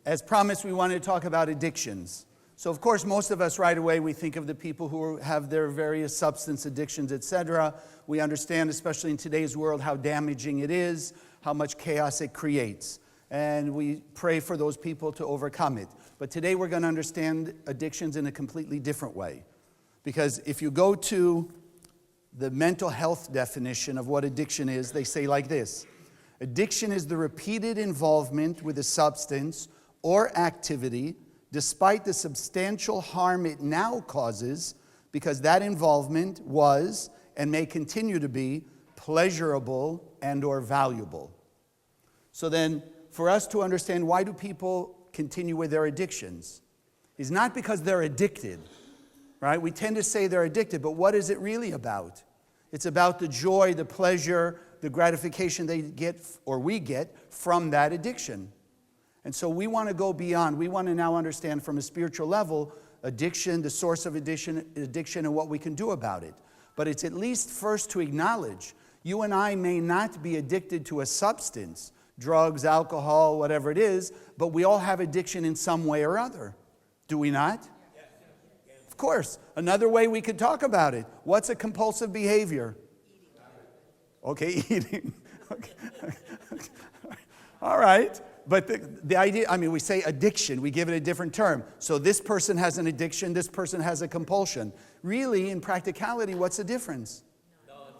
As promised, we wanted to talk about addictions. So, of course, most of us right away, we think of the people who have their various substance addictions, etc. We understand, especially in today's world, how damaging it is, how much chaos it creates. And we pray for those people to overcome it. But today we're going to understand addictions in a completely different way. Because if you go to the mental health definition of what addiction is, they say like this: addiction is the repeated involvement with a substance or activity despite the substantial harm it now causes, because that involvement was and may continue to be pleasurable and or valuable. So then, for us to understand why do people continue with their addictions, is not because they're addicted, right? We tend to say they're addicted, but what is it really about? It's about the joy, the pleasure, the gratification they get, or we get, from that addiction. And so we want to go beyond. We want to now understand from a spiritual level addiction, the source of addiction, and what we can do about it. But it's at least first to acknowledge you and I may not be addicted to a substance, drugs, alcohol, whatever it is, but we all have addiction in some way or other. Do we not? Of course. Another way we could talk about it. What's a compulsive behavior? Okay, eating. Okay. All right. But the idea, we say addiction, we give it a different term. So this person has an addiction, this person has a compulsion. Really, in practicality, what's the difference?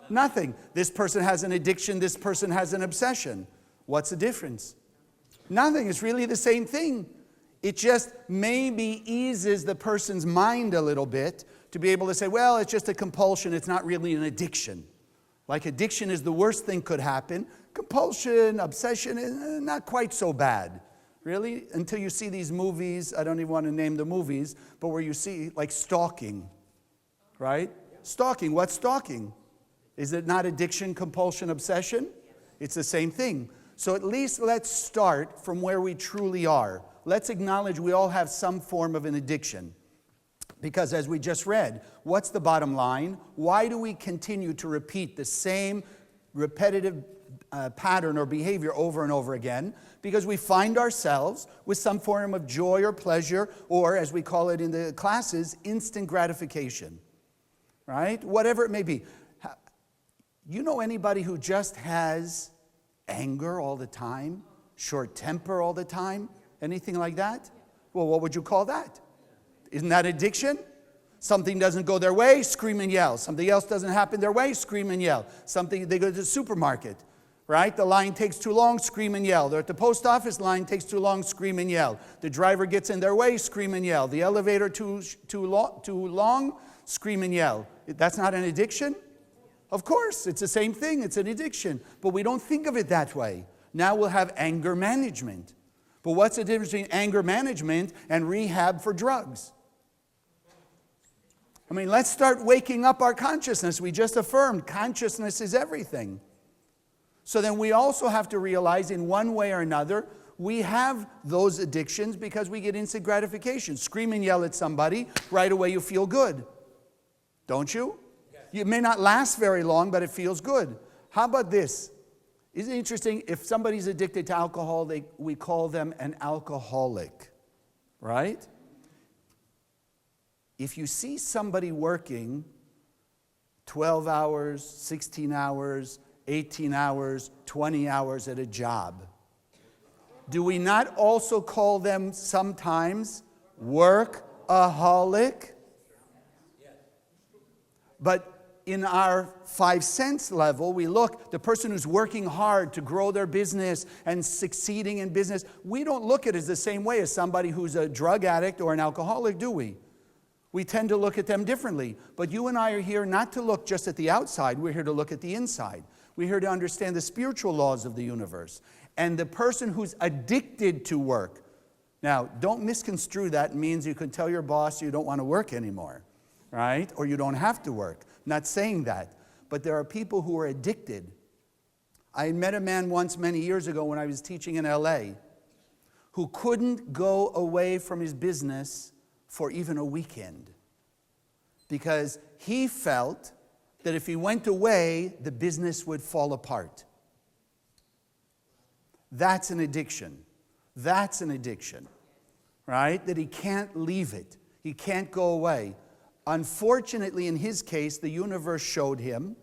Nothing. This person has an addiction, this person has an obsession. What's the difference? Nothing. It's really the same thing. It just maybe eases the person's mind a little bit to be able to say, well, it's just a compulsion, it's not really an addiction. Like addiction is the worst thing could happen. Compulsion, obsession is not quite so bad. Really? Until you see these movies, I don't even want to name the movies, but where you see like stalking, right? Stalking, what's stalking? Is it not addiction, compulsion, obsession? It's the same thing. So at least let's start from where we truly are. Let's acknowledge we all have some form of an addiction. Because as we just read, what's the bottom line? Why do we continue to repeat the same repetitive pattern or behavior over and over again? Because we find ourselves with some form of joy or pleasure, or as we call it in the classes, instant gratification. Right? Whatever it may be. You know anybody who just has anger all the time? Short temper all the time? Anything like that? Well, what would you call that? Isn't that addiction? Something doesn't go their way, scream and yell. Something else doesn't happen their way, scream and yell. They go to the supermarket, right? The line takes too long, scream and yell. They're at the post office, line takes too long, scream and yell. The driver gets in their way, scream and yell. The elevator too long, scream and yell. That's not an addiction? Of course, it's the same thing. It's an addiction. But we don't think of it that way. Now we'll have anger management. But what's the difference between anger management and rehab for drugs? Let's start waking up our consciousness. We just affirmed consciousness is everything. So then we also have to realize in one way or another, we have those addictions because we get instant gratification. Scream and yell at somebody, right away you feel good. Don't you? It may not last very long, but it feels good. How about this? Isn't it interesting? If somebody's addicted to alcohol, we call them an alcoholic, right? If you see somebody working 12 hours, 16 hours, 18 hours, 20 hours at a job, do we not also call them sometimes workaholic? But in our 5 sense level, we look, the person who's working hard to grow their business and succeeding in business, we don't look at it the same way as somebody who's a drug addict or an alcoholic, do we? We tend to look at them differently. But you and I are here not to look just at the outside. We're here to look at the inside. We're here to understand the spiritual laws of the universe. And the person who's addicted to work. Now, don't misconstrue that. It means you can tell your boss you don't want to work anymore, right? Or you don't have to work. I'm not saying that. But there are people who are addicted. I met a man once many years ago when I was teaching in LA who couldn't go away from his business for even a weekend because he felt that if he went away, the business would fall apart. That's an addiction. That's an addiction. right? That he can't leave it. He can't go away. Unfortunately, in his case, the universe showed him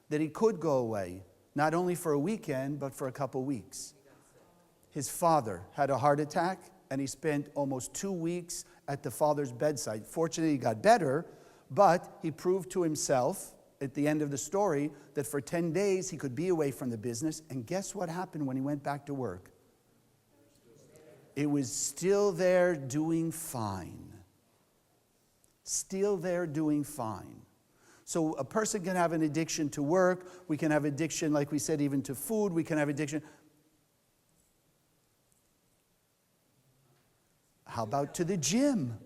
that he could go away, not only for a weekend, but for a couple weeks. His father had a heart attack, and he spent almost 2 weeks at the father's bedside. Fortunately, he got better, but he proved to himself at the end of the story that for 10 days he could be away from the business. And guess what happened when he went back to work? It was still there doing fine. Still there doing fine. So a person can have an addiction to work. We can have addiction, like we said, even to food. We can have addiction. How about to the gym?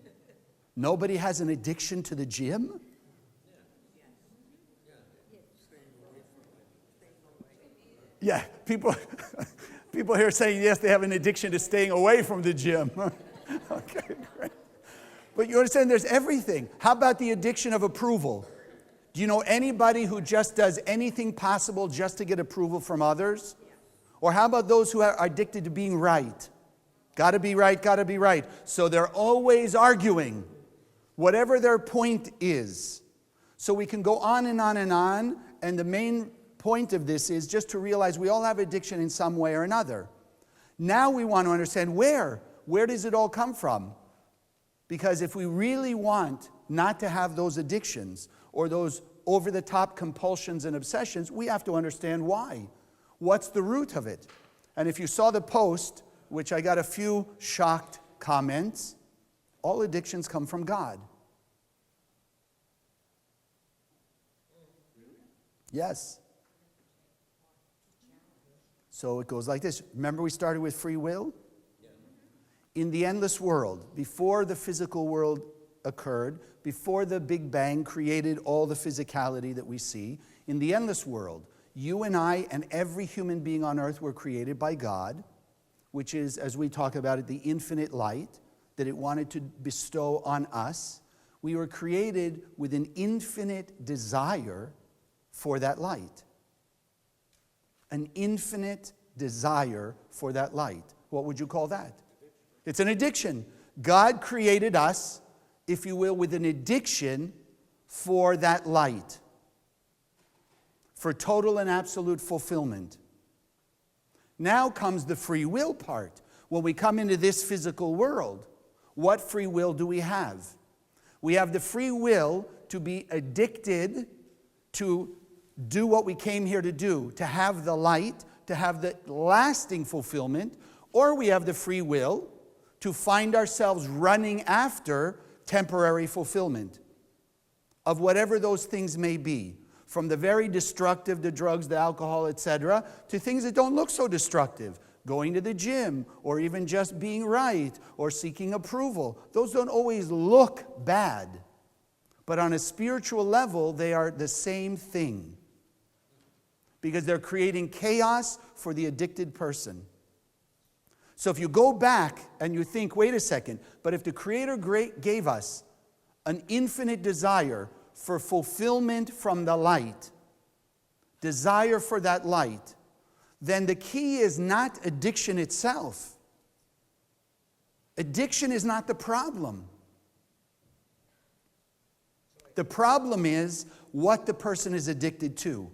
Nobody has an addiction to the gym? Yeah, people here saying yes, they have an addiction to staying away from the gym. Okay, great. But you understand there's everything. How about the addiction of approval? Do you know anybody who just does anything possible just to get approval from others? Or how about those who are addicted to being right? Gotta be right, gotta be right. So they're always arguing, whatever their point is. So we can go on and on and on, and the main point of this is just to realize we all have addiction in some way or another. Now we want to understand where does it all come from? Because if we really want not to have those addictions or those over-the-top compulsions and obsessions, we have to understand why. What's the root of it? And if you saw the post, which I got a few shocked comments, all addictions come from God. Yes. So it goes like this. Remember we started with free will? In the endless world, before the physical world occurred, before the Big Bang created all the physicality that we see, in the endless world, you and I and every human being on earth were created by God, which is, as we talk about it, the infinite light that it wanted to bestow on us. We were created with an infinite desire for that light. An infinite desire for that light. What would you call that? It's an addiction. God created us, if you will, with an addiction for that light, for total and absolute fulfillment. Now comes the free will part. When we come into this physical world, what free will do we have? We have the free will to be addicted to do what we came here to do, to have the light, to have the lasting fulfillment, or we have the free will to find ourselves running after temporary fulfillment of whatever those things may be, from the very destructive, the drugs, the alcohol, etc., to things that don't look so destructive, going to the gym, or even just being right, or seeking approval. Those don't always look bad, but on a spiritual level, they are the same thing, because they're creating chaos for the addicted person. So if you go back and you think, wait a second, but if the Creator gave us an infinite desire for fulfillment from the light, desire for that light, then the key is not addiction itself. Addiction is not the problem. The problem is what the person is addicted to.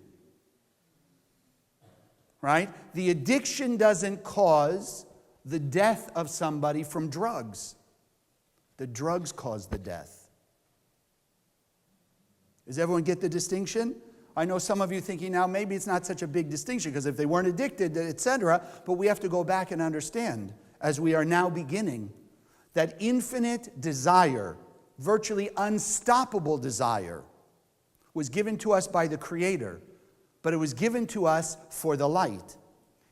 Right? The addiction doesn't cause the death of somebody from drugs. The drugs cause the death. Does everyone get the distinction? I know some of you thinking now maybe it's not such a big distinction because if they weren't addicted, etc., but we have to go back and understand, as we are now beginning, that infinite desire, virtually unstoppable desire, was given to us by the Creator, but it was given to us for the light.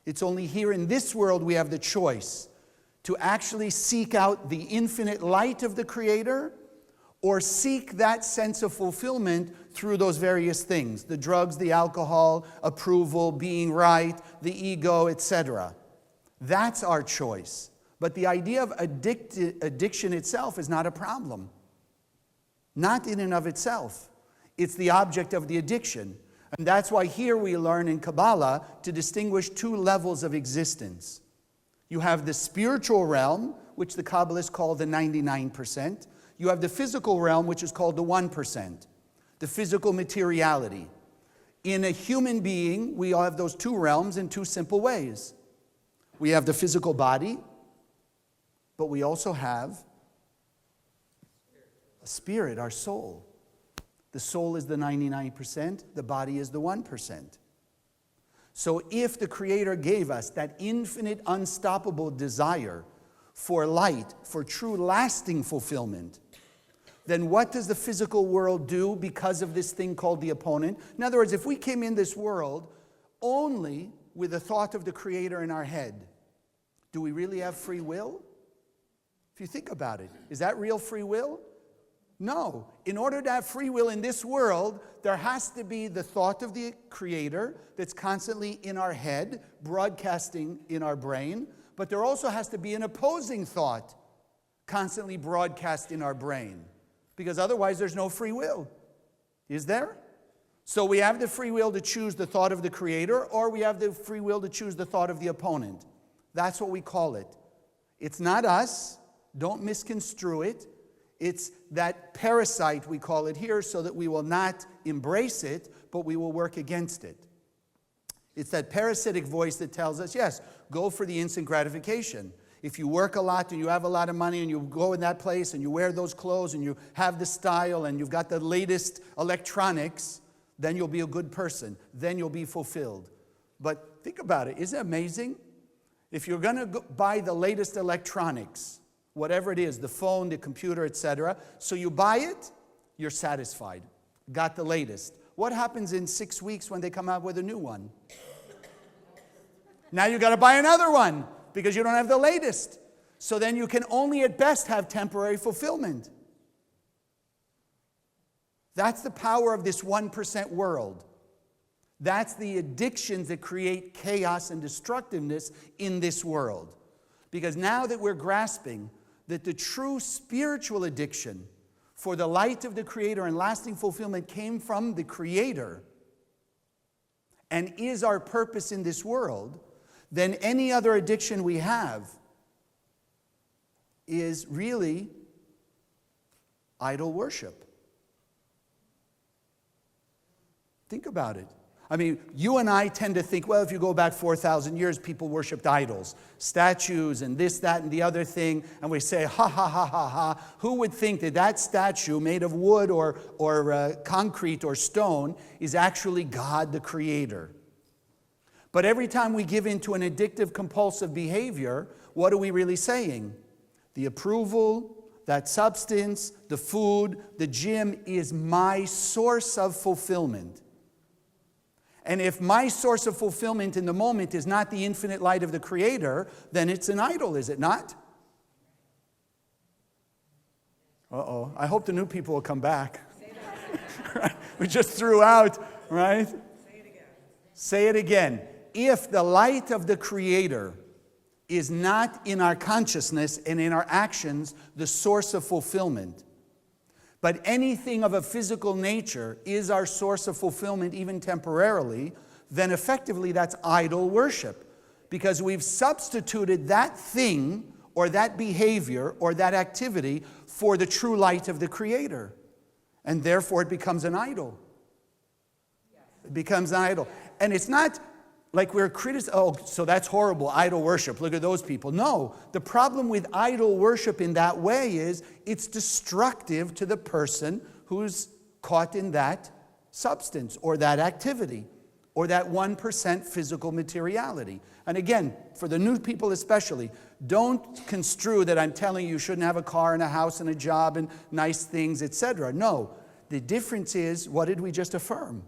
It's only here in this world we have the choice to actually seek out the infinite light of the Creator or seek that sense of fulfillment through those various things, the drugs, the alcohol, approval, being right, the ego, etc. That's our choice. But the idea of addiction itself is not a problem. Not in and of itself. It's the object of the addiction. And that's why here we learn in Kabbalah to distinguish two levels of existence. You have the spiritual realm, which the Kabbalists call the 99%. You have the physical realm, which is called the 1%, the physical materiality. In a human being, we all have those two realms in two simple ways. We have the physical body, but we also have a spirit, our soul. The soul is the 99%, the body is the 1%. So if the Creator gave us that infinite, unstoppable desire for light, for true lasting fulfillment, then what does the physical world do because of this thing called the opponent? In other words, if we came in this world only with the thought of the Creator in our head, do we really have free will? If you think about it, is that real free will? No. In order to have free will in this world, there has to be the thought of the Creator that's constantly in our head, broadcasting in our brain, but there also has to be an opposing thought constantly broadcast in our brain, because otherwise there's no free will. Is there? So we have the free will to choose the thought of the Creator, or we have the free will to choose the thought of the opponent. That's what we call it. It's not us. Don't misconstrue it. It's that parasite, we call it here, so that we will not embrace it, but we will work against it. It's that parasitic voice that tells us, yes, go for the instant gratification. If you work a lot and you have a lot of money and you go in that place and you wear those clothes and you have the style and you've got the latest electronics, then you'll be a good person. Then you'll be fulfilled. But think about it. Isn't it amazing? If you're going to buy the latest electronics, whatever it is, the phone, the computer, etc., so you buy it, you're satisfied. Got the latest. What happens in 6 weeks when they come out with a new one? Now you got to buy another one because you don't have the latest. So then you can only at best have temporary fulfillment. That's the power of this 1% world. That's the addictions that create chaos and destructiveness in this world. Because now that we're grasping that the true spiritual addiction for the light of the Creator and lasting fulfillment came from the Creator and is our purpose in this world, then any other addiction we have is really idol worship. Think about it. I mean, you and I tend to think, well, if you go back 4,000 years, people worshipped idols, statues, and this, that, and the other thing, and we say, ha, ha, ha, ha, ha. Who would think that that statue made of wood or concrete or stone is actually God the Creator? But every time we give into an addictive, compulsive behavior, what are we really saying? The approval, that substance, the food, the gym is my source of fulfillment. And if my source of fulfillment in the moment is not the infinite light of the Creator, then it's an idol, is it not? Uh-oh. I hope the new people will come back. Right? We just threw out, right? Say it again. Say it again. If the light of the Creator is not in our consciousness and in our actions the source of fulfillment, but anything of a physical nature is our source of fulfillment, even temporarily, then effectively that's idol worship. Because we've substituted that thing or that behavior or that activity for the true light of the Creator. And therefore it becomes an idol. It becomes an idol. And it's not like we're criticizing, oh, so that's horrible, idol worship. Look at those people. No, the problem with idol worship in that way is it's destructive to the person who's caught in that substance or that activity or that 1% physical materiality. And again, for the new people especially, don't construe that I'm telling you shouldn't have a car and a house and a job and nice things, etc. No, the difference is, what did we just affirm?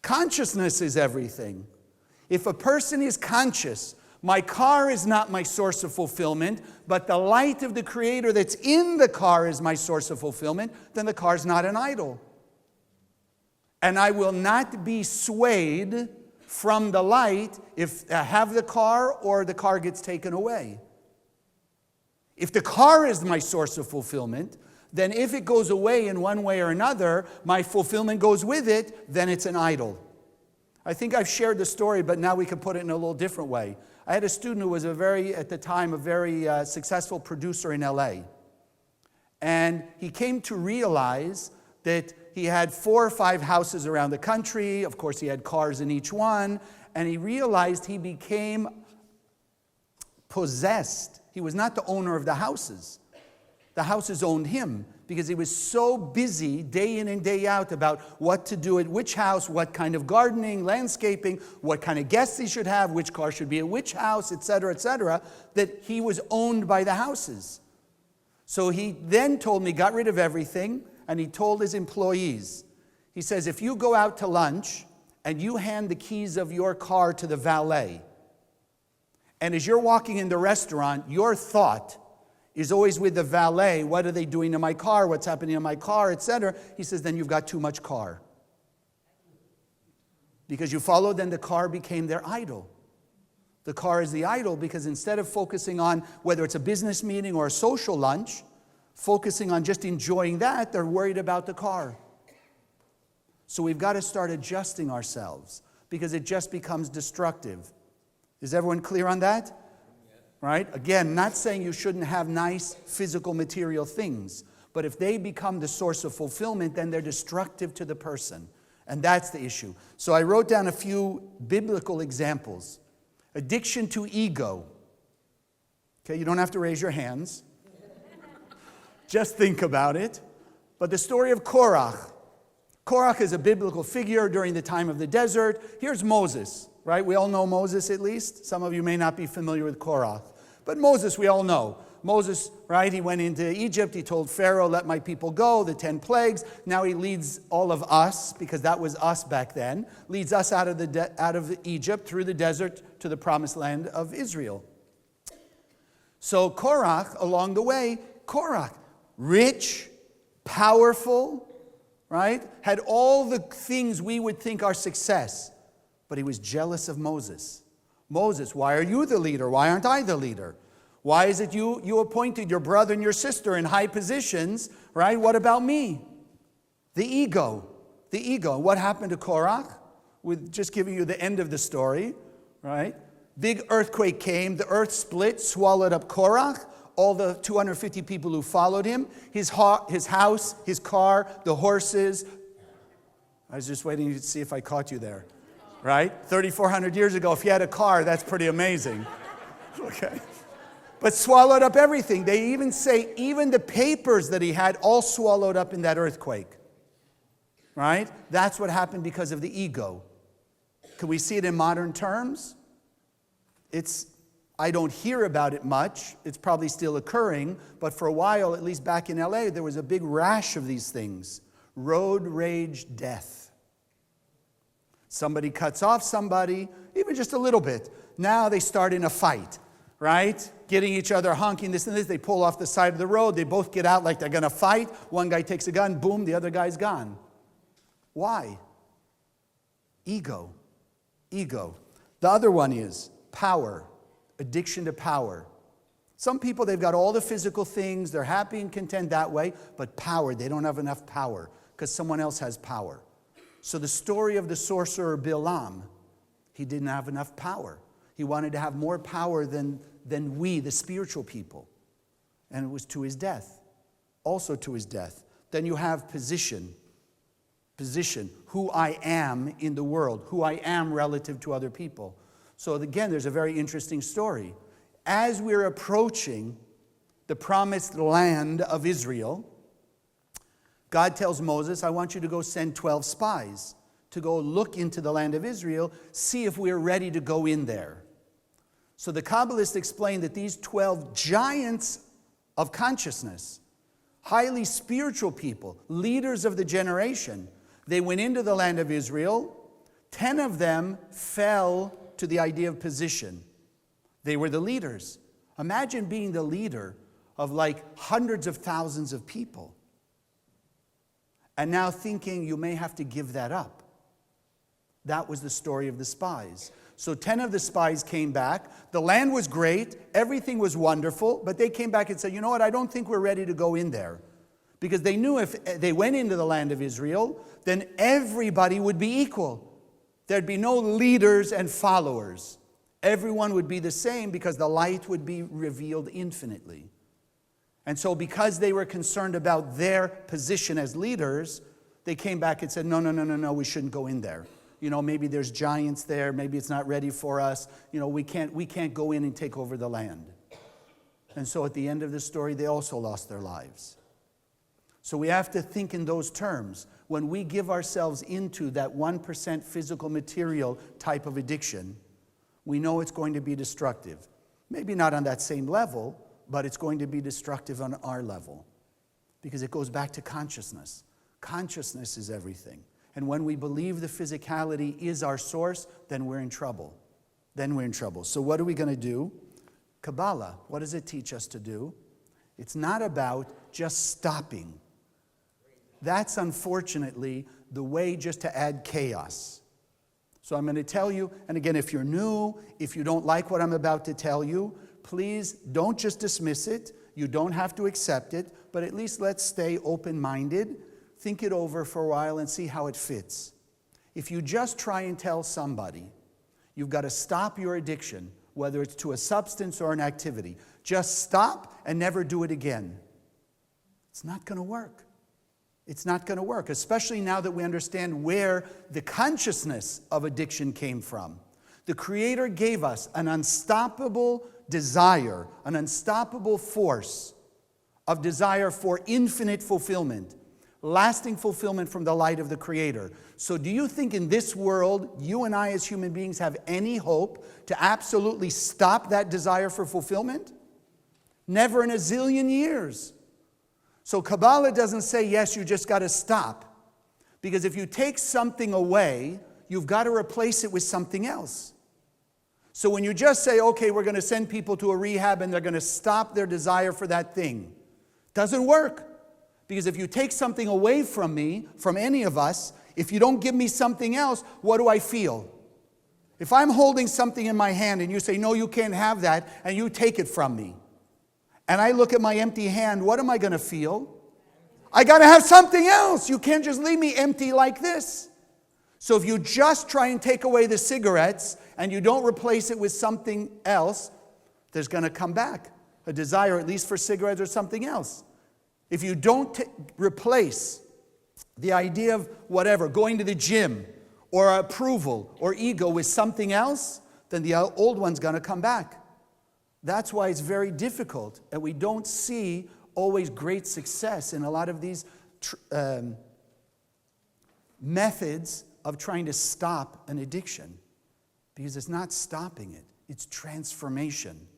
Consciousness is everything. If a person is conscious, my car is not my source of fulfillment, but the light of the Creator that's in the car is my source of fulfillment, then the car's not an idol. And I will not be swayed from the light if I have the car or the car gets taken away. If the car is my source of fulfillment, then if it goes away in one way or another, my fulfillment goes with it, then it's an idol. I think I've shared the story, but now we can put it in a little different way. I had a student who was at the time, a very successful producer in LA. And he came to realize that he had 4 or 5 houses around the country. Of course, he had cars in each one. And he realized he became possessed. He was not the owner of the houses. The houses owned him because he was so busy day in and day out about what to do at which house, what kind of gardening, landscaping, what kind of guests he should have, which car should be at which house, etc., that he was owned by the houses. So he then told me, got rid of everything, and he told his employees, he says, if you go out to lunch and you hand the keys of your car to the valet, and as you're walking in the restaurant, your thought is always with the valet, what are they doing to my car, what's happening to my car, etc. He says, then you've got too much car. Because you followed, then the car became their idol. The car is the idol because instead of focusing on whether it's a business meeting or a social lunch, focusing on just enjoying that, they're worried about the car. So we've got to start adjusting ourselves because it just becomes destructive. Is everyone clear on that? Right? Again, not saying you shouldn't have nice physical material things, but if they become the source of fulfillment, then they're destructive to the person. And that's the issue. So I wrote down a few biblical examples. Addiction to ego. Okay, you don't have to raise your hands. Just think about it. But the story of Korach. Korach is a biblical figure during the time of the desert. Here's Moses, right? We all know Moses at least. Some of you may not be familiar with Korach. But Moses, we all know. Moses, right, he went into Egypt. He told Pharaoh, let my people go, the 10 plagues. Now he leads all of us, because that was us back then, leads us out of Egypt through the desert to the promised land of Israel. So Korach, along the way, Korach, rich, powerful, right, had all the things we would think are success. But he was jealous of Moses. Moses, why are you the leader? Why aren't I the leader? Why is it you appointed your brother and your sister in high positions, right? What about me? The ego. The ego. What happened to Korach? With just giving you the end of the story, right? Big earthquake came. The earth split, swallowed up Korach, all the 250 people who followed him, his house, his car, the horses. I was just waiting to see if I caught you there. Right? 3,400 years ago, if you had a car, that's pretty amazing. Okay. But swallowed up everything. They even say even the papers that he had all swallowed up in that earthquake. Right? That's what happened because of the ego. Can we see it in modern terms? I don't hear about it much. It's probably still occurring. But for a while, at least back in LA, there was a big rash of these things. Road rage death. Somebody cuts off somebody, even just a little bit. Now they start in a fight, right? Getting each other, honking, this and this. They pull off the side of the road. They both get out like they're going to fight. One guy takes a gun, boom, the other guy's gone. Why? Ego. Ego. The other one is power. Addiction to power. Some people, they've got all the physical things. They're happy and content that way. But power, they don't have enough power because someone else has power. So the story of the sorcerer Bilam, he didn't have enough power. He wanted to have more power than we, the spiritual people. And it was to his death. Also to his death. Then you have position. Position. Who I am in the world. Who I am relative to other people. So again, there's a very interesting story. As we're approaching the promised land of Israel, God tells Moses, I want you to go send 12 spies to go look into the land of Israel, see if we're ready to go in there. So the Kabbalists explain that these 12 giants of consciousness, highly spiritual people, leaders of the generation, they went into the land of Israel. 10 of them fell to the idea of position. They were the leaders. Imagine being the leader of like hundreds of thousands of people. And now thinking you may have to give that up. That was the story of the spies. So 10 of the spies came back. The land was great. Everything was wonderful. But they came back and said, you know what, I don't think we're ready to go in there. Because they knew if they went into the land of Israel, then everybody would be equal. There'd be no leaders and followers. Everyone would be the same because the light would be revealed infinitely. And so because they were concerned about their position as leaders, they came back and said, no, we shouldn't go in there. Maybe there's giants there. Maybe it's not ready for us. We can't go in and take over the land. And so at the end of the story, they also lost their lives. So we have to think in those terms. When we give ourselves into that 1% physical material type of addiction, we know it's going to be destructive. Maybe not on that same level, but it's going to be destructive on our level. Because it goes back to consciousness. Consciousness is everything. And when we believe the physicality is our source, then we're in trouble. So what are we going to do? Kabbalah, what does it teach us to do? It's not about just stopping. That's unfortunately the way just to add chaos. So I'm going to tell you, and again, if you're new, if you don't like what I'm about to tell you, please don't just dismiss it. You don't have to accept it, but at least let's stay open-minded, think it over for a while and see how it fits. If you just try and tell somebody, you've got to stop your addiction, whether it's to a substance or an activity. Just stop and never do it again. It's not going to work. It's not going to work, especially now that we understand where the consciousness of addiction came from. The Creator gave us an unstoppable desire, an unstoppable force of desire for infinite fulfillment, lasting fulfillment from the light of the Creator. So do you think in this world, you and I as human beings have any hope to absolutely stop that desire for fulfillment? Never in a zillion years. So Kabbalah doesn't say, yes, you just got to stop. Because if you take something away, you've got to replace it with something else. So when you just say, okay, we're going to send people to a rehab and they're going to stop their desire for that thing, doesn't work. Because if you take something away from me, from any of us, if you don't give me something else, what do I feel? If I'm holding something in my hand and you say, no, you can't have that, and you take it from me, and I look at my empty hand, what am I going to feel? I got to have something else. You can't just leave me empty like this. So if you just try and take away the cigarettes and you don't replace it with something else, there's going to come back a desire, at least for cigarettes or something else. If you don't replace the idea of whatever, going to the gym or approval or ego with something else, then the old one's going to come back. That's why it's very difficult, and we don't see always great success in a lot of these methods of trying to stop an addiction. Because it's not stopping it, it's transformation.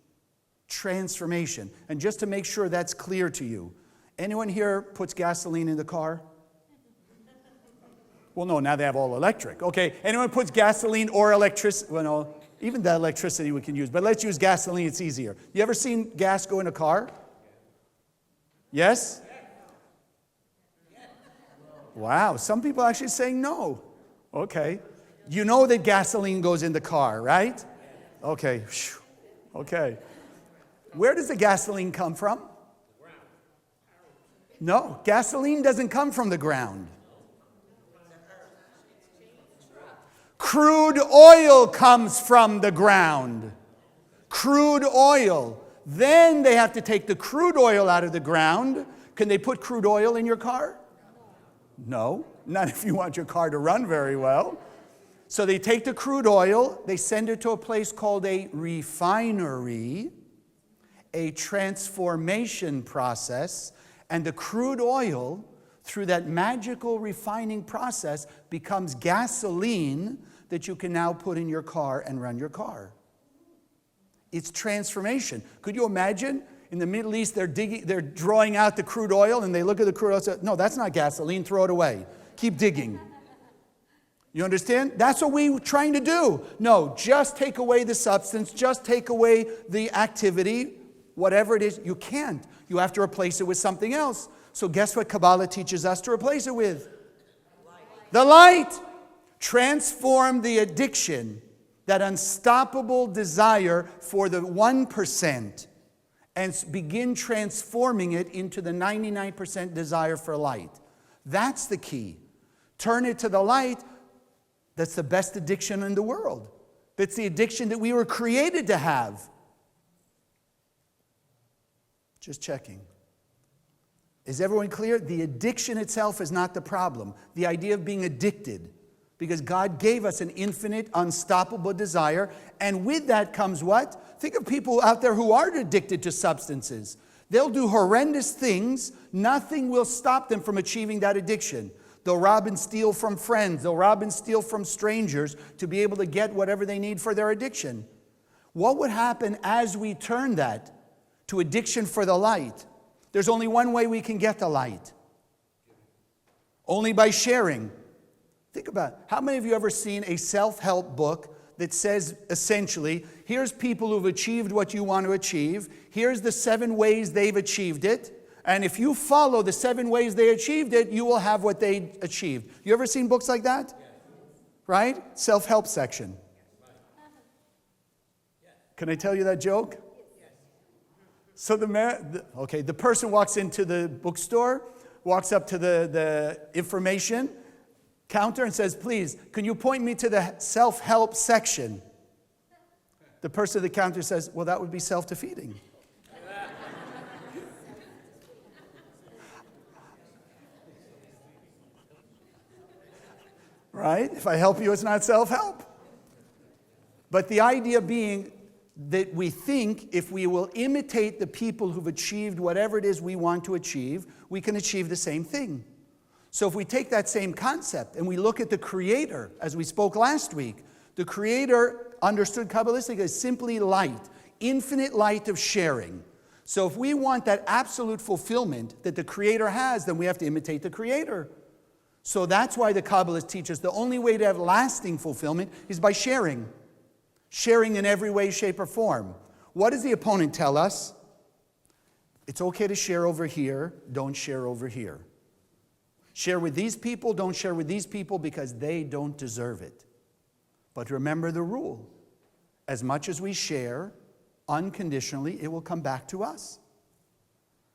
Transformation. And just to make sure that's clear to you, anyone here puts gasoline in the car? Well, no, now they have all electric. Okay, anyone puts gasoline or electricity? Well, no, even the electricity we can use, but let's use gasoline, it's easier. You ever seen gas go in a car? Yes? Wow, some people are actually saying no. Okay. You know that gasoline goes in the car, right? Okay. Okay. Where does the gasoline come from? No, gasoline doesn't come from the ground. Crude oil comes from the ground. Crude oil. Then they have to take the crude oil out of the ground. Can they put crude oil in your car? No, not if you want your car to run very well. So they take the crude oil, they send it to a place called a refinery, a transformation process, and the crude oil, through that magical refining process, becomes gasoline that you can now put in your car and run your car. It's transformation. Could you imagine? In the Middle East, they're drawing out the crude oil, and they look at the crude oil and say, no, that's not gasoline, throw it away. Keep digging. You understand? That's what we're trying to do. No, just take away the substance, just take away the activity, whatever it is. You can't. You have to replace it with something else. So guess what Kabbalah teaches us to replace it with? The light. Transform the addiction, that unstoppable desire for the 1%, and begin transforming it into the 99% desire for light. That's the key. Turn it to the light. That's the best addiction in the world. That's the addiction that we were created to have. Just checking. Is everyone clear? The addiction itself is not the problem. The idea of being addicted. Because God gave us an infinite, unstoppable desire. And with that comes what? Think of people out there who are addicted to substances. They'll do horrendous things. Nothing will stop them from achieving that addiction. They'll rob and steal from friends. They'll rob and steal from strangers to be able to get whatever they need for their addiction. What would happen as we turn that to addiction for the light? There's only one way we can get the light. Only by sharing. Think about it. How many of you ever seen a self-help book that says essentially, here's people who've achieved what you want to achieve. Here's the 7 ways they've achieved it. And if you follow the 7 ways they achieved it, you will have what they achieved. You ever seen books like that? Right? Self-help section. Can I tell you that joke? So the person walks into the bookstore, walks up to the information counter and says, please, can you point me to the self-help section? The person at the counter says, well, that would be self-defeating. Right? If I help you, it's not self-help. But the idea being that we think if we will imitate the people who've achieved whatever it is we want to achieve, we can achieve the same thing. So if we take that same concept and we look at the Creator, as we spoke last week, the Creator understood Kabbalistic as simply light, infinite light of sharing. So if we want that absolute fulfillment that the Creator has, then we have to imitate the Creator. So that's why the Kabbalists teach us the only way to have lasting fulfillment is by sharing. Sharing in every way, shape, or form. What does the opponent tell us? It's okay to share over here, don't share over here. Share with these people, don't share with these people because they don't deserve it. But remember the rule. As much as we share, unconditionally, it will come back to us.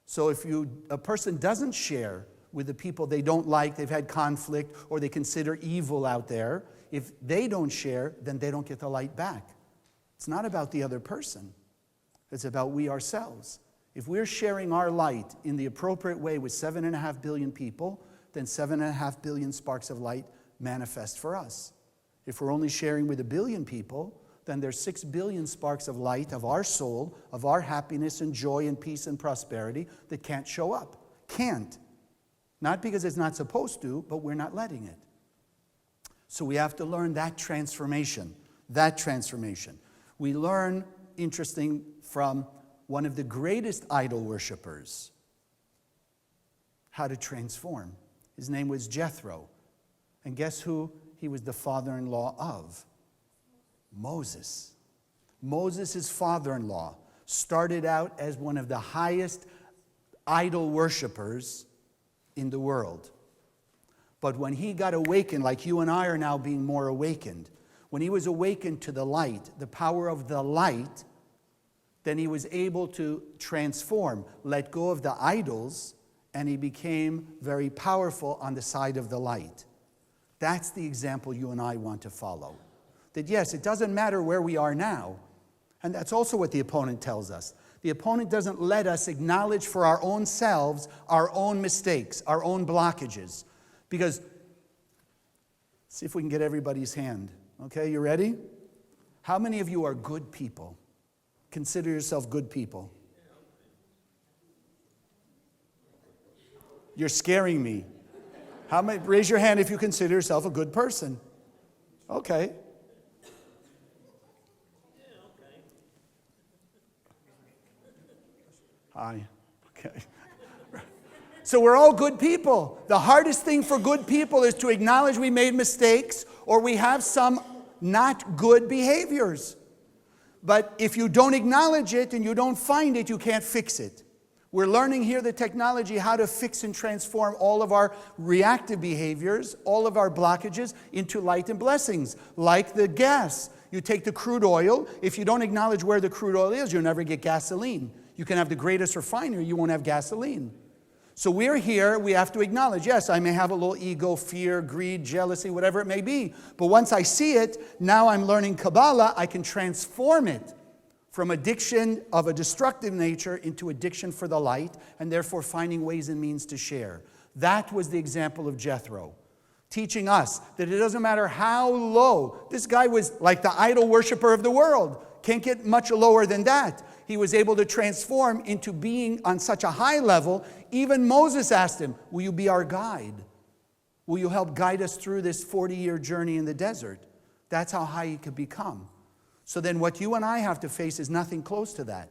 So if a person doesn't share with the people they don't like, they've had conflict, or they consider evil out there, if they don't share, then they don't get the light back. It's not about the other person. It's about we ourselves. If we're sharing our light in the appropriate way with 7.5 billion people, then 7.5 billion sparks of light manifest for us. If we're only sharing with 1 billion people, then there's 6 billion sparks of light of our soul, of our happiness and joy and peace and prosperity that can't show up. Can't. Not because it's not supposed to, but we're not letting it. So we have to learn that transformation. That transformation. We learn, interesting, from one of the greatest idol worshipers, how to transform. His name was Jethro. And guess who he was the father-in-law of? Moses. Moses' father-in-law started out as one of the highest idol worshipers in the world. But when he got awakened, like you and I are now being more awakened, when he was awakened to the light, the power of the light, then he was able to transform, let go of the idols, and he became very powerful on the side of the light. That's the example you and I want to follow. That yes, it doesn't matter where we are now. And that's also what the opponent tells us. The opponent doesn't let us acknowledge for our own selves our own mistakes, our own blockages. Because, see if we can get everybody's hand. Okay, you ready? How many of you are good people? Consider yourself good people. You're scaring me. How many? Raise your hand if you consider yourself a good person. Okay. Hi. Okay. So we're all good people. The hardest thing for good people is to acknowledge we made mistakes or we have some not good behaviors. But if you don't acknowledge it and you don't find it, you can't fix it. We're learning here the technology how to fix and transform all of our reactive behaviors, all of our blockages into light and blessings. Like the gas. You take the crude oil. If you don't acknowledge where the crude oil is, you'll never get gasoline. You can have the greatest refinery, you won't have gasoline. So we're here, we have to acknowledge, yes, I may have a little ego, fear, greed, jealousy, whatever it may be. But once I see it, now I'm learning Kabbalah, I can transform it from addiction of a destructive nature into addiction for the light, and therefore finding ways and means to share. That was the example of Jethro, teaching us that it doesn't matter how low. This guy was like the idol worshiper of the world. Can't get much lower than that. He was able to transform into being on such a high level. Even Moses asked him, will you be our guide? Will you help guide us through this 40-year journey in the desert? That's how high he could become. So then what you and I have to face is nothing close to that.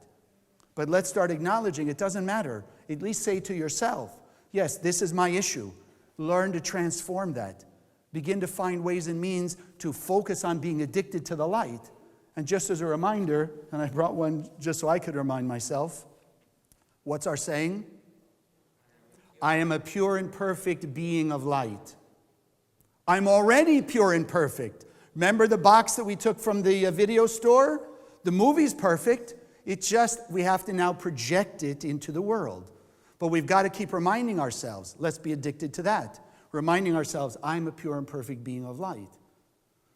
But let's start acknowledging it doesn't matter. At least say to yourself, yes, this is my issue. Learn to transform that. Begin to find ways and means to focus on being addicted to the light. And just as a reminder, and I brought one just so I could remind myself, what's our saying? I am a pure and perfect being of light. I'm already pure and perfect. Remember the box that we took from the video store? The movie's perfect. It's just we have to now project it into the world. But we've got to keep reminding ourselves, let's be addicted to that. Reminding ourselves, I'm a pure and perfect being of light.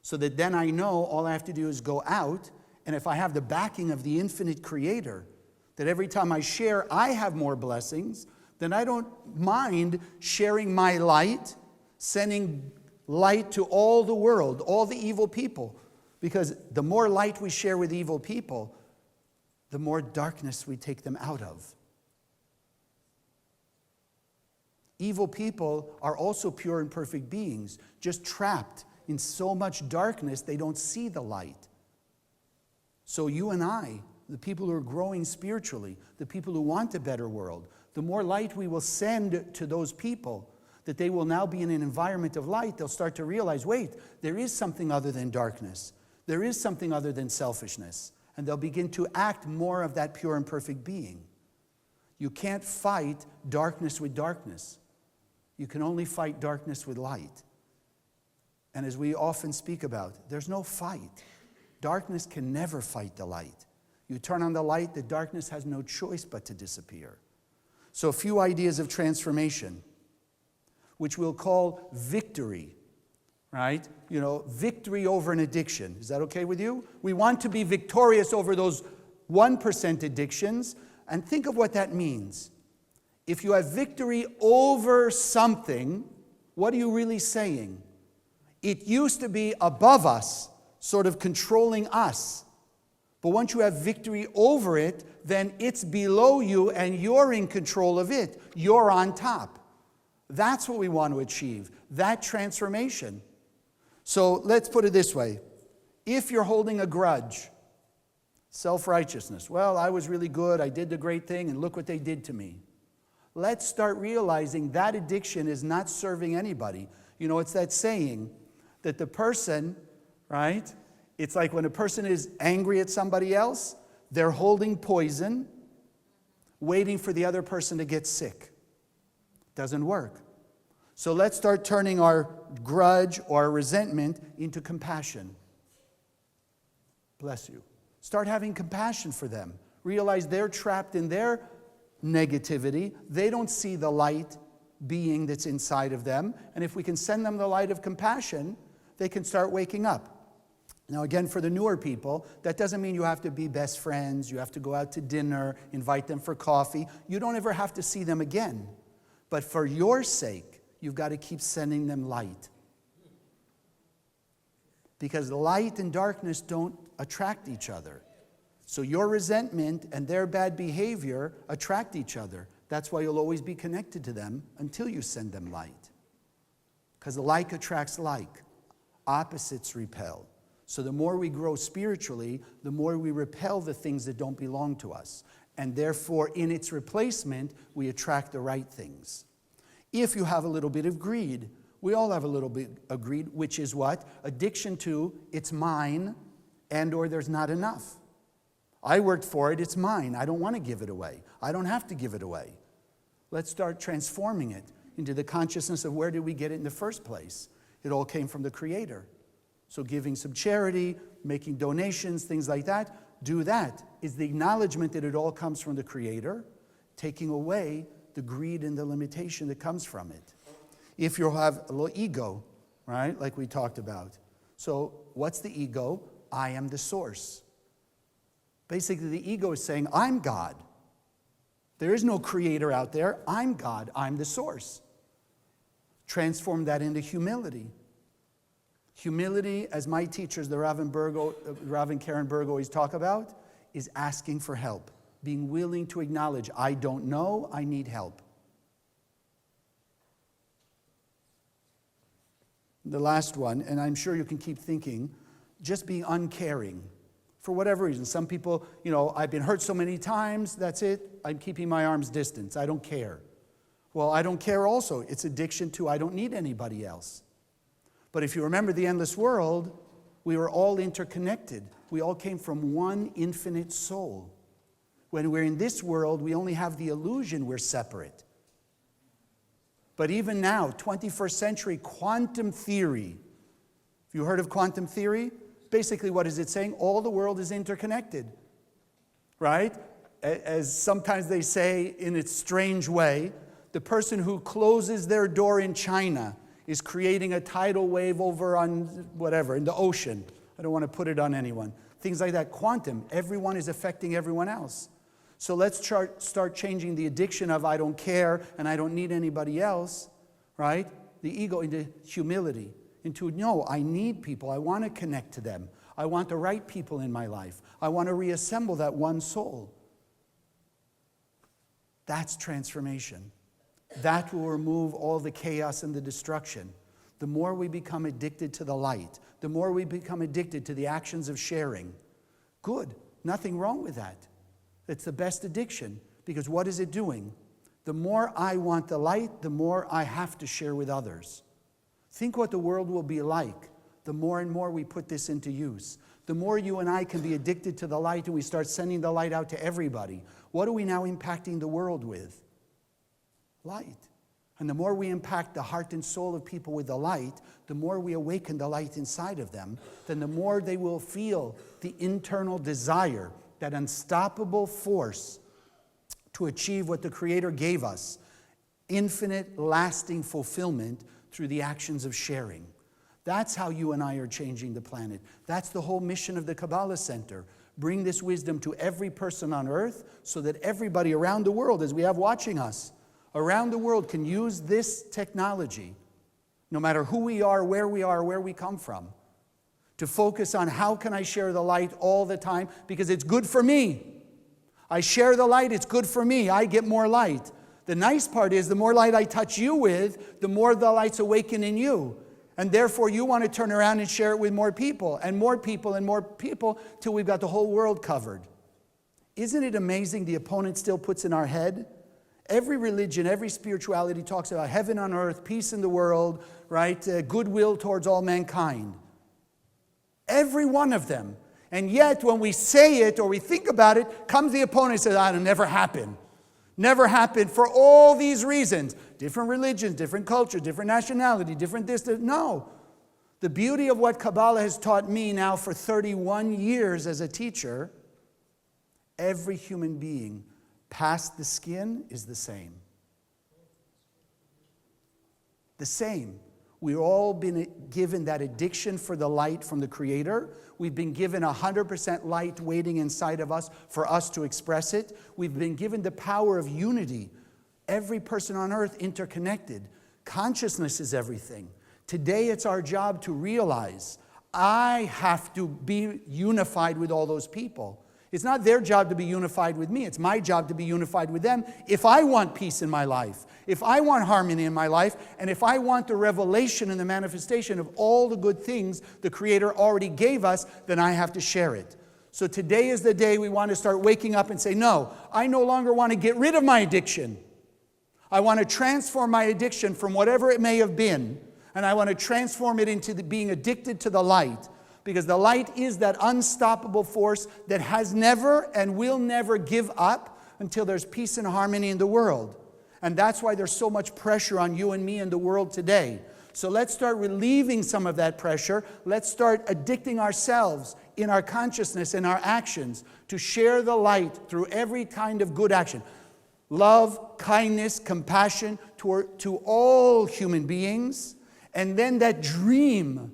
So that then I know all I have to do is go out, and if I have the backing of the infinite creator, that every time I share, I have more blessings, then I don't mind sharing my light, sending light to all the world, all the evil people. Because the more light we share with evil people, the more darkness we take them out of. Evil people are also pure and perfect beings, just trapped in so much darkness they don't see the light. So you and I, the people who are growing spiritually, the people who want a better world, the more light we will send to those people, that they will now be in an environment of light, they'll start to realize, wait, there is something other than darkness. There is something other than selfishness. And they'll begin to act more of that pure and perfect being. You can't fight darkness with darkness. You can only fight darkness with light. And as we often speak about, there's no fight. Darkness can never fight the light. You turn on the light, the darkness has no choice but to disappear. So a few ideas of transformation, which we'll call victory, right? You know, victory over an addiction. Is that okay with you? We want to be victorious over those 1% addictions. And think of what that means. If you have victory over something, what are you really saying? It used to be above us, sort of controlling us. But once you have victory over it, then it's below you and you're in control of it. You're on top. That's what we want to achieve, that transformation. So let's put it this way. If you're holding a grudge, self-righteousness, well, I was really good, I did the great thing, and look what they did to me. Let's start realizing that addiction is not serving anybody. You know, it's that saying that the person, right? It's like when a person is angry at somebody else, they're holding poison, waiting for the other person to get sick. Doesn't work. So let's start turning our grudge or resentment into compassion. Bless you. Start having compassion for them. Realize they're trapped in their negativity. They don't see the light being that's inside of them. And if we can send them the light of compassion, they can start waking up. Now again, for the newer people, that doesn't mean you have to be best friends, you have to go out to dinner, invite them for coffee. You don't ever have to see them again. But for your sake, you've got to keep sending them light. Because light and darkness don't attract each other. So your resentment and their bad behavior attract each other. That's why you'll always be connected to them until you send them light. Because like attracts like. Opposites repel. So the more we grow spiritually, the more we repel the things that don't belong to us. And therefore, in its replacement, we attract the right things. If you have a little bit of greed, we all have a little bit of greed, which is what? Addiction to, it's mine, and or there's not enough. I worked for it, it's mine. I don't want to give it away. I don't have to give it away. Let's start transforming it into the consciousness of where did we get it in the first place? It all came from the Creator. So giving some charity, making donations, things like that, do that. Is the acknowledgement that it all comes from the Creator, taking away the greed and the limitation that comes from it. If you have a little ego, right, like we talked about. So what's the ego? I am the source. Basically, the ego is saying, I'm God. There is no creator out there. I'm God. I'm the source. Transform that into humility. Humility, as my teachers, the Rav and Karen Berg always talk about, is asking for help. Being willing to acknowledge, I don't know, I need help. The last one, and I'm sure you can keep thinking, just being uncaring. For whatever reason. Some people, I've been hurt so many times, that's it. I'm keeping my arm's distance. I don't care. Well, I don't care also. It's addiction to I don't need anybody else. But if you remember the endless world, we were all interconnected. We all came from one infinite soul. When we're in this world, we only have the illusion we're separate. But even now, 21st century quantum theory. Have you heard of quantum theory? Basically, what is it saying? All the world is interconnected, right? As sometimes they say in its strange way, the person who closes their door in China is creating a tidal wave over on whatever, in the ocean. I don't want to put it on anyone. Things like that. Quantum, everyone is affecting everyone else. So let's start changing the addiction of I don't care and I don't need anybody else, right? The ego into humility. Into, no, I need people. I want to connect to them. I want the right people in my life. I want to reassemble that one soul. That's transformation. That will remove all the chaos and the destruction. The more we become addicted to the light, the more we become addicted to the actions of sharing. Good. Nothing wrong with that. It's the best addiction. Because what is it doing? The more I want the light, the more I have to share with others. Think what the world will be like the more and more we put this into use. The more you and I can be addicted to the light and we start sending the light out to everybody. What are we now impacting the world with? Light. And the more we impact the heart and soul of people with the light, the more we awaken the light inside of them, then the more they will feel the internal desire, that unstoppable force to achieve what the Creator gave us, infinite, lasting fulfillment through the actions of sharing. That's how you and I are changing the planet. That's the whole mission of the Kabbalah Center. Bring this wisdom to every person on earth so that everybody around the world, as we have watching us, around the world can use this technology, no matter who we are, where we come from, to focus on how can I share the light all the time because it's good for me. I share the light, it's good for me. I get more light. The nice part is the more light I touch you with, the more the light's awaken in you. And therefore you want to turn around and share it with more people and more people and more people till we've got the whole world covered. Isn't it amazing the opponent still puts in our head? Every religion, every spirituality talks about heaven on earth, peace in the world, right? Goodwill towards all mankind. Every one of them. And yet when we say it or we think about it, comes the opponent and says, it'll never happen. Never happened for all these reasons. Different religions, different culture, different nationality, different this. No. The beauty of what Kabbalah has taught me now for 31 years as a teacher, every human being past the skin is the same. The same. We've all been given that addiction for the light from the Creator. We've been given 100% light waiting inside of us for us to express it. We've been given the power of unity. Every person on earth interconnected. Consciousness is everything. Today it's our job to realize I have to be unified with all those people. It's not their job to be unified with me. It's my job to be unified with them if I want peace in my life, if I want harmony in my life, and if I want the revelation and the manifestation of all the good things the Creator already gave us, then I have to share it. So today is the day we want to start waking up and say, no, I no longer want to get rid of my addiction. I want to transform my addiction from whatever it may have been, and I want to transform it into being addicted to the light. Because the light is that unstoppable force that has never and will never give up until there's peace and harmony in the world. And that's why there's so much pressure on you and me in the world today. So let's start relieving some of that pressure. Let's start addicting ourselves in our consciousness and our actions to share the light through every kind of good action. love, kindness, compassion to all human beings. And then that dream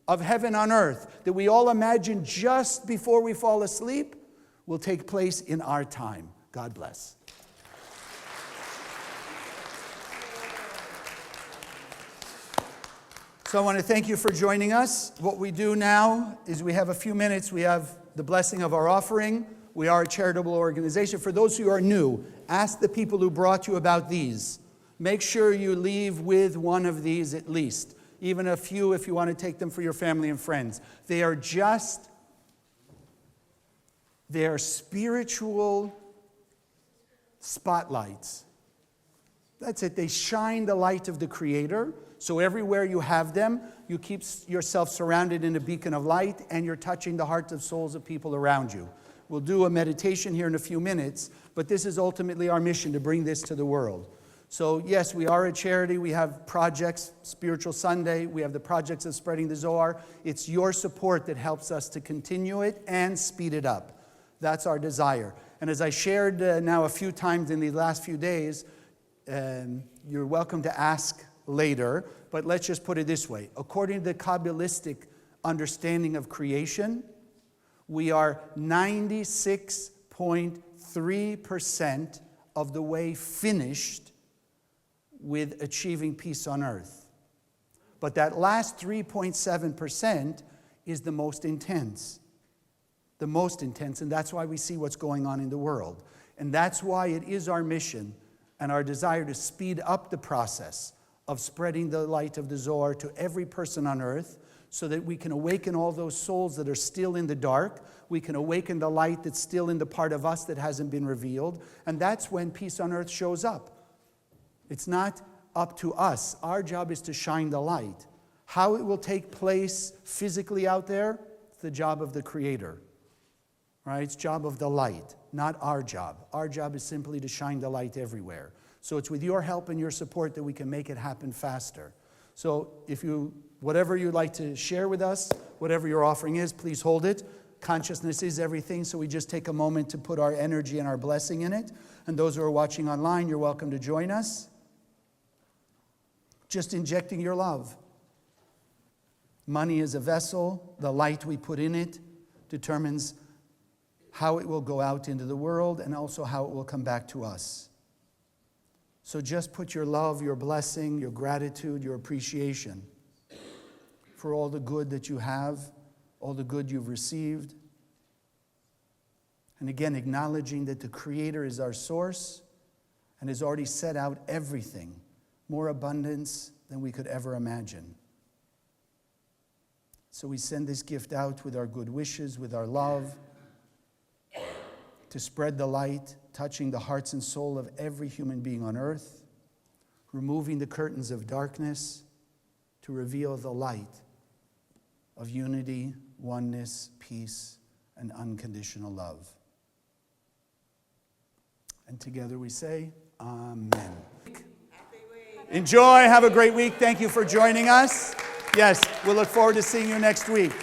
of heaven on earth that we all imagine just before we fall asleep will take place in our time. God bless. So I want to thank you for joining us. What we do now is we have a few minutes. We have the blessing of our offering. We are a charitable organization. For those who are new, ask the people who brought you about these. Make sure you leave with one of these at least. Even a few if you want to take them for your family and friends. They are spiritual spotlights. That's it. They shine the light of the Creator. So everywhere you have them, you keep yourself surrounded in a beacon of light, and you're touching the hearts and souls of people around you. We'll do a meditation here in a few minutes, but this is ultimately our mission, to bring this to the world. So yes, we are a charity. We have projects, Spiritual Sunday. We have the projects of spreading the Zohar. It's your support that helps us to continue it and speed it up. That's our desire. And as I shared now a few times in the last few days, you're welcome to ask later, but let's just put it this way. According to the Kabbalistic understanding of creation, we are 96.3% of the way finished with achieving peace on earth. But that last 3.7% is the most intense. The most intense, and that's why we see what's going on in the world. And that's why it is our mission and our desire to speed up the process of spreading the light of the Zohar to every person on earth, so that we can awaken all those souls that are still in the dark. We can awaken the light that's still in the part of us that hasn't been revealed. And that's when peace on earth shows up. It's not up to us. Our job is to shine the light. How it will take place physically out there, it's the job of the Creator. Right? It's job of the light, not our job. Our job is simply to shine the light everywhere. So it's with your help and your support that we can make it happen faster. So whatever you'd like to share with us, whatever your offering is, please hold it. Consciousness is everything, so we just take a moment to put our energy and our blessing in it. And those who are watching online, you're welcome to join us. Just injecting your love. Money is a vessel. The light we put in it determines how it will go out into the world and also how it will come back to us. So just put your love, your blessing, your gratitude, your appreciation for all the good that you have, all the good you've received. And again, acknowledging that the Creator is our source and has already set out everything, more abundance than we could ever imagine. So we send this gift out with our good wishes, with our love, to spread the light, touching the hearts and soul of every human being on earth, removing the curtains of darkness to reveal the light of unity, oneness, peace, and unconditional love. And together we say, Amen. Enjoy, have a great week. Thank you for joining us. Yes, we'll look forward to seeing you next week.